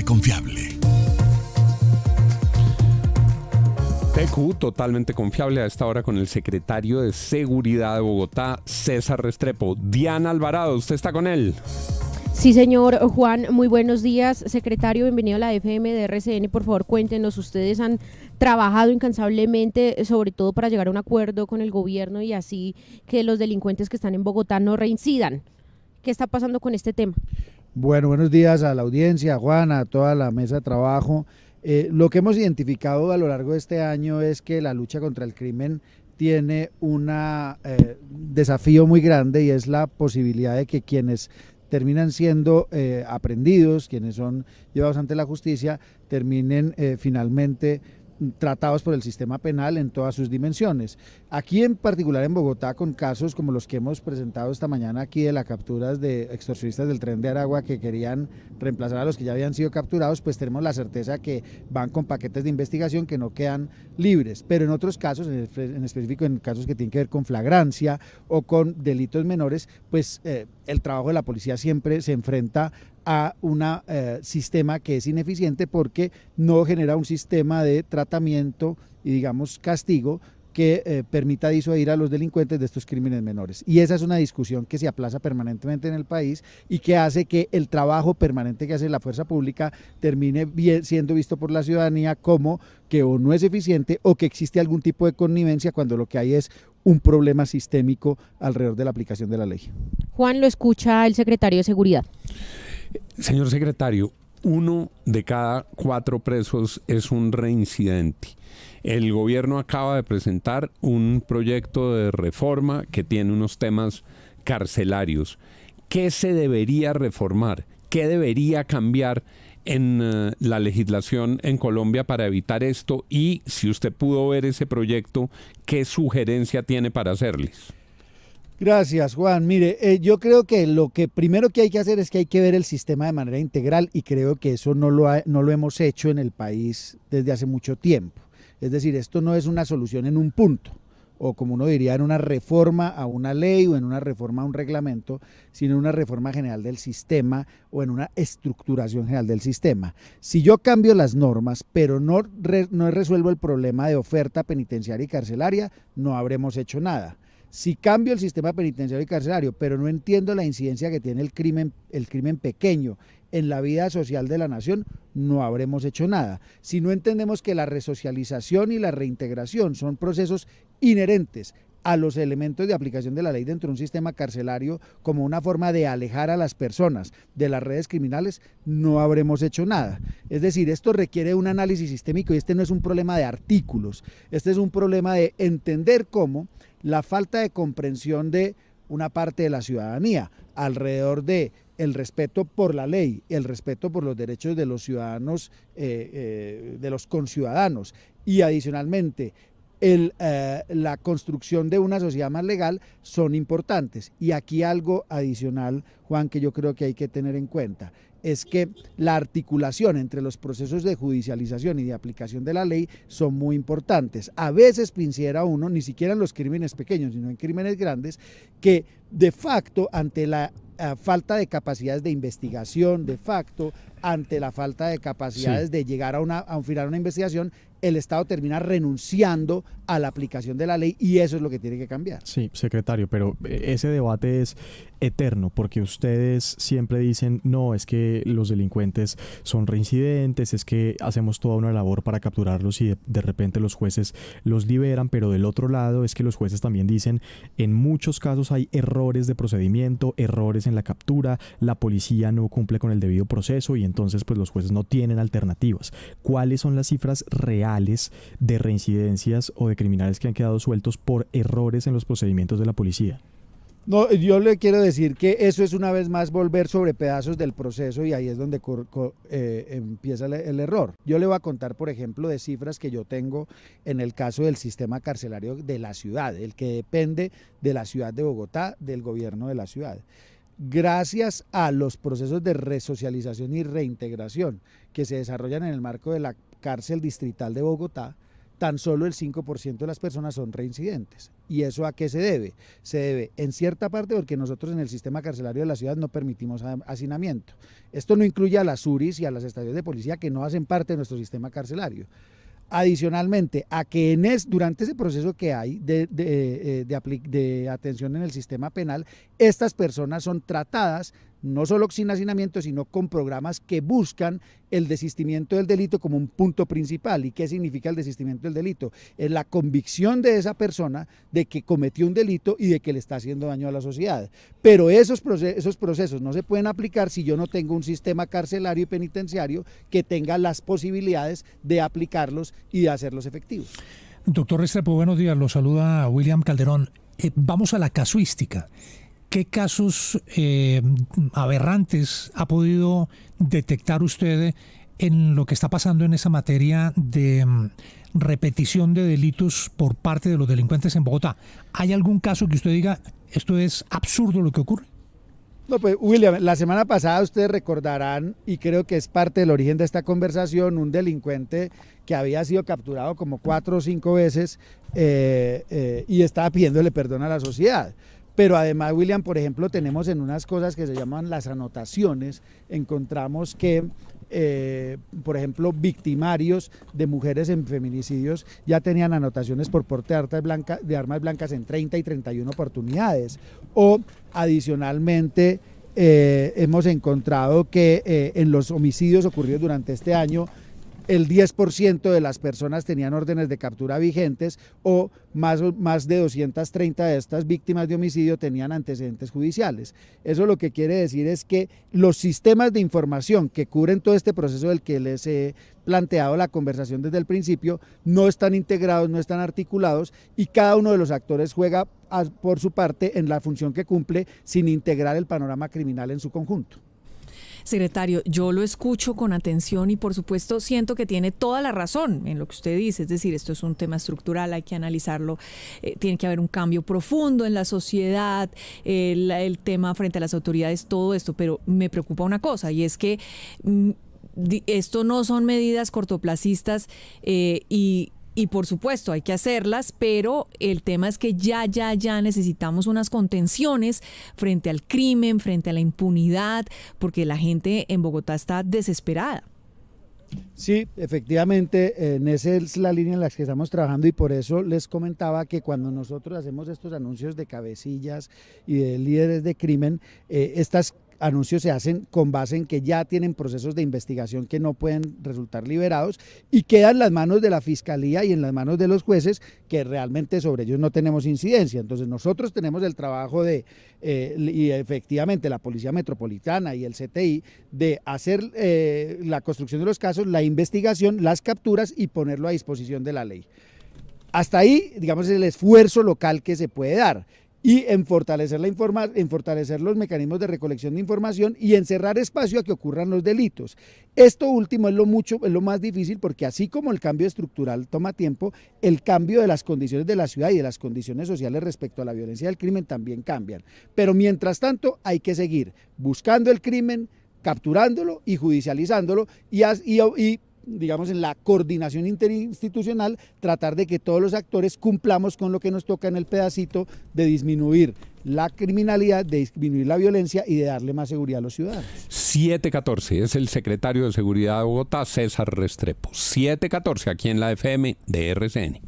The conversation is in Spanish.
confiable. TQ, totalmente confiable a esta hora con el secretario de Seguridad de Bogotá, César Restrepo. Diana Alvarado, ¿usted está con él? Sí, señor Juan, muy buenos días. Secretario, bienvenido a la FM de RCN. Por favor, cuéntenos, ustedes han trabajado incansablemente, sobre todo para llegar a un acuerdo con el gobierno y así que los delincuentes que están en Bogotá no reincidan. ¿Qué está pasando con este tema? Bueno, buenos días a la audiencia, a Juan, a toda la mesa de trabajo. Lo que hemos identificado a lo largo de este año es que la lucha contra el crimen tiene un desafío muy grande, y es la posibilidad de que quienes terminan siendo aprehendidos, quienes son llevados ante la justicia, terminen finalmente tratados por el sistema penal en todas sus dimensiones. Aquí en particular en Bogotá, con casos como los que hemos presentado esta mañana aquí de las capturas de extorsionistas del Tren de Aragua que querían reemplazar a los que ya habían sido capturados, pues tenemos la certeza que van con paquetes de investigación que no quedan libres. Pero en otros casos, en específico en casos que tienen que ver con flagrancia o con delitos menores, pues el trabajo de la policía siempre se enfrenta a un sistema que es ineficiente porque no genera un sistema de tratamiento y, digamos, castigo que permita disuadir a los delincuentes de estos crímenes menores. Y esa es una discusión que se aplaza permanentemente en el país y que hace que el trabajo permanente que hace la fuerza pública termine siendo visto por la ciudadanía como que o no es eficiente o que existe algún tipo de connivencia, cuando lo que hay es un problema sistémico alrededor de la aplicación de la ley. Juan, lo escucha el secretario de Seguridad. Señor secretario, 1 de cada 4 presos es un reincidente. El gobierno acaba de presentar un proyecto de reforma que tiene unos temas carcelarios. ¿Qué se debería reformar? ¿Qué debería cambiar en la legislación en Colombia para evitar esto? Y si usted pudo ver ese proyecto, ¿qué sugerencia tiene para hacerles? Gracias, Juan. Mire, yo creo que lo que primero que hay que hacer es que hay que ver el sistema de manera integral, y creo que eso no lo hemos hecho en el país desde hace mucho tiempo. Es decir, esto no es una solución en un punto, o como uno diría, en una reforma a una ley o en una reforma a un reglamento, sino en una reforma general del sistema o en una estructuración general del sistema. Si yo cambio las normas, pero no resuelvo el problema de oferta penitenciaria y carcelaria, no habremos hecho nada. Si cambio el sistema penitenciario y carcelario, pero no entiendo la incidencia que tiene el crimen pequeño en la vida social de la nación, no habremos hecho nada. Si no entendemos que la resocialización y la reintegración son procesos inherentes a los elementos de aplicación de la ley dentro de un sistema carcelario como una forma de alejar a las personas de las redes criminales, no habremos hecho nada. Es decir, esto requiere un análisis sistémico, y este no es un problema de artículos, este es un problema de entender cómo la falta de comprensión de una parte de la ciudadanía alrededor de el respeto por la ley, el respeto por los derechos de los ciudadanos, de los conciudadanos, y adicionalmente la construcción de una sociedad más legal son importantes. Y aquí algo adicional, Juan, que yo creo que hay que tener en cuenta, es que la articulación entre los procesos de judicialización y de aplicación de la ley son muy importantes. A veces piensa uno, ni siquiera en los crímenes pequeños, sino en crímenes grandes, que de facto ante la falta de capacidades de investigación, de facto ante la falta de capacidades de llegar a un final, a una investigación, el Estado termina renunciando a la aplicación de la ley, y eso es lo que tiene que cambiar. Sí, secretario, pero ese debate es eterno, porque ustedes siempre dicen, no, es que los delincuentes son reincidentes, es que hacemos toda una labor para capturarlos y de repente los jueces los liberan, pero del otro lado es que los jueces también dicen, en muchos casos hay errores de procedimiento, errores en la captura, la policía no cumple con el debido proceso y entonces pues los jueces no tienen alternativas. ¿Cuáles son las cifras reales de reincidencias o de criminales que han quedado sueltos por errores en los procedimientos de la policía? No, yo le quiero decir que eso es una vez más volver sobre pedazos del proceso, y ahí es donde empieza el error. Yo le voy a contar, por ejemplo, de cifras que yo tengo en el caso del sistema carcelario de la ciudad, el que depende de la ciudad de Bogotá, del gobierno de la ciudad. Gracias a los procesos de resocialización y reintegración que se desarrollan en el marco de la cárcel distrital de Bogotá, tan solo el 5% de las personas son reincidentes. ¿Y eso a qué se debe? Se debe en cierta parte porque nosotros en el sistema carcelario de la ciudad no permitimos hacinamiento. Esto no incluye a las URIs y a las estaciones de policía que no hacen parte de nuestro sistema carcelario. Adicionalmente a que durante ese proceso que hay de atención en el sistema penal, estas personas son tratadas no solo sin hacinamiento, sino con programas que buscan el desistimiento del delito como un punto principal. ¿Y qué significa el desistimiento del delito? Es la convicción de esa persona de que cometió un delito y de que le está haciendo daño a la sociedad. Pero esos procesos no se pueden aplicar si yo no tengo un sistema carcelario y penitenciario que tenga las posibilidades de aplicarlos y de hacerlos efectivos. Doctor Restrepo, buenos días. Lo saluda William Calderón. Vamos a la casuística. ¿Qué casos aberrantes ha podido detectar usted en lo que está pasando en esa materia de repetición de delitos por parte de los delincuentes en Bogotá? ¿Hay algún caso que usted diga, esto es absurdo lo que ocurre? No, pues William, la semana pasada ustedes recordarán, y creo que es parte del origen de esta conversación, un delincuente que había sido capturado como 4 o 5 veces y estaba pidiéndole perdón a la sociedad. Pero además, William, por ejemplo, tenemos en unas cosas que se llaman las anotaciones, encontramos que, por ejemplo, victimarios de mujeres en feminicidios ya tenían anotaciones por porte de armas blancas en 30 y 31 oportunidades. O, adicionalmente, hemos encontrado que en los homicidios ocurridos durante este año, el 10% de las personas tenían órdenes de captura vigentes o más de 230 de estas víctimas de homicidio tenían antecedentes judiciales. Eso lo que quiere decir es que los sistemas de información que cubren todo este proceso del que les he planteado la conversación desde el principio no están integrados, no están articulados y cada uno de los actores juega por su parte en la función que cumple sin integrar el panorama criminal en su conjunto. Secretario, yo lo escucho con atención y por supuesto siento que tiene toda la razón en lo que usted dice, es decir, esto es un tema estructural, hay que analizarlo, tiene que haber un cambio profundo en la sociedad, el tema frente a las autoridades, todo esto, pero me preocupa una cosa y es que esto no son medidas cortoplacistas y por supuesto hay que hacerlas, pero el tema es que ya necesitamos unas contenciones frente al crimen, frente a la impunidad, porque la gente en Bogotá está desesperada. Sí, efectivamente, esa es la línea en la que estamos trabajando y por eso les comentaba que cuando nosotros hacemos estos anuncios de cabecillas y de líderes de crimen, estas anuncios se hacen con base en que ya tienen procesos de investigación que no pueden resultar liberados y quedan en las manos de la Fiscalía y en las manos de los jueces que realmente sobre ellos no tenemos incidencia. Entonces nosotros tenemos el trabajo y efectivamente la Policía Metropolitana y el CTI de hacer la construcción de los casos, la investigación, las capturas y ponerlo a disposición de la ley. Hasta ahí, digamos, es el esfuerzo local que se puede dar. Y en fortalecer los mecanismos de recolección de información y en cerrar espacio a que ocurran los delitos. Esto último es lo más difícil porque así como el cambio estructural toma tiempo, el cambio de las condiciones de la ciudad y de las condiciones sociales respecto a la violencia del crimen también cambian. Pero mientras tanto hay que seguir buscando el crimen, capturándolo y judicializándolo y digamos, en la coordinación interinstitucional, tratar de que todos los actores cumplamos con lo que nos toca en el pedacito de disminuir la criminalidad, de disminuir la violencia y de darle más seguridad a los ciudadanos. 714, es el secretario de Seguridad de Bogotá, César Restrepo. 714, aquí en la FM de RCN.